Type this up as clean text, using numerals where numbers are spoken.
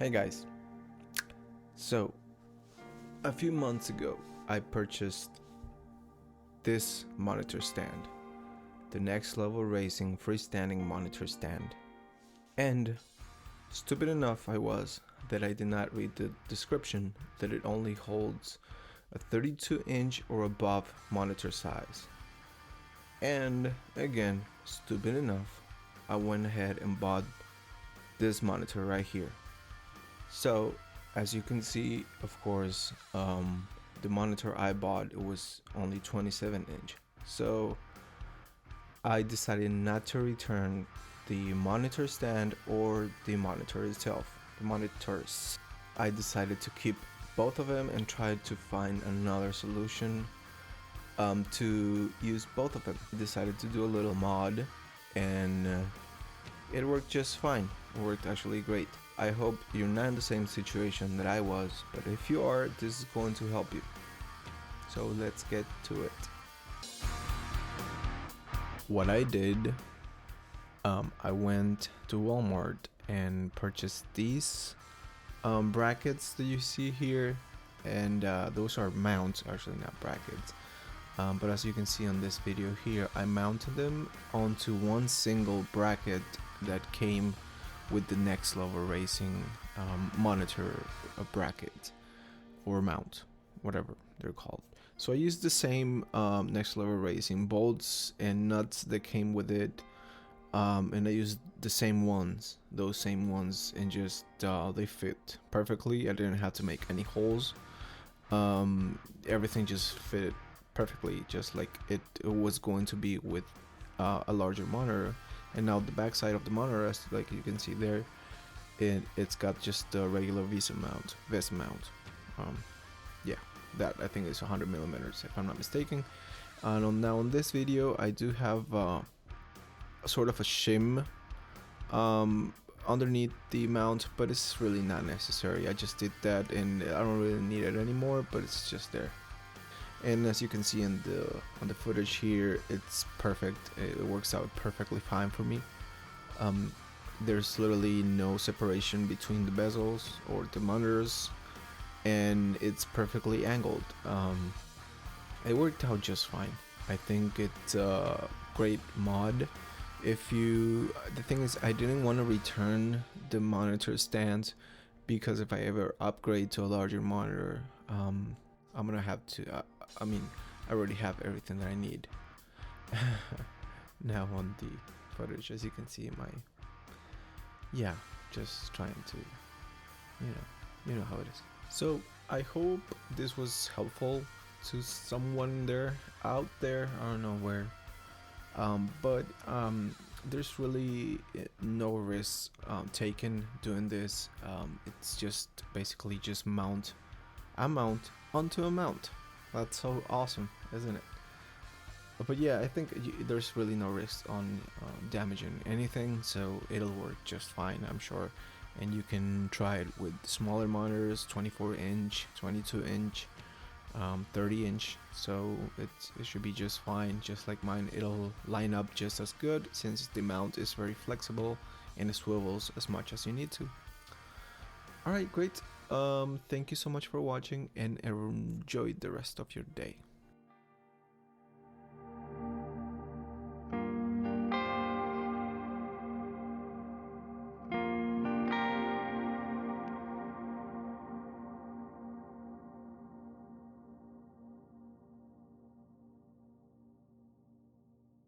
Hey guys, so a few months ago I purchased this monitor stand, the Next Level Racing freestanding monitor stand, and stupid enough I was that I did not read the description that it only holds a 32-inch or above monitor size. And again, stupid enough, I went ahead and bought this monitor right here. So as you can see, of course, the monitor I bought, it was only 27 inch. So I decided not to return the monitor stand or the monitor itself. The monitors. I decided to keep both of them and tried to find another solution to use both of them. I decided to do a little mod and it worked just fine. It worked actually great. I hope you're not in the same situation that I was, but if you are, this is going to help you. So let's get to it. What I did, I went to Walmart and purchased these brackets that you see here, and those are mounts, actually not brackets. But as you can see on this video here, I mounted them onto one single bracket that came with the Next Level Racing monitor bracket or mount, whatever they're called. So I used the same Next Level Racing bolts and nuts that came with it, and I used the same ones, those same ones, and just they fit perfectly. I didn't have to make any holes. Everything just fit perfectly, just like it was going to be with a larger monitor. And now the back side of the monitor, as like you can see there, it's got just a regular VESA mount. Yeah, that I think is 100 millimeters if I'm not mistaken. And now on this video, I do have sort of a shim underneath the mount, but it's really not necessary. I just did that, and I don't really need it anymore, but it's just there. And as you can see on the footage here, it's perfect. It works out perfectly fine for me. There's literally no separation between the bezels or the monitors, and it's perfectly angled. It worked out just fine. I think it's a great mod. The thing is, I didn't want to return the monitor stand because if I ever upgrade to a larger monitor, I'm gonna have to. I mean, I already have everything that I need. Now on the footage, as you can see, just trying to, you know how it is. So I hope this was helpful to someone out there. I don't know where, but there's really no risk taken doing this. It's just basically just mount a mount onto a mount. That's so awesome, isn't it? But yeah, I think there's really no risk on damaging anything, so it'll work just fine, I'm sure. And you can try it with smaller monitors, 24-inch, 22-inch, 30-inch. So it should be just fine, just like mine. It'll line up just as good since the mount is very flexible and it swivels as much as you need to. Alright, great. Thank you so much for watching, and enjoy the rest of your day.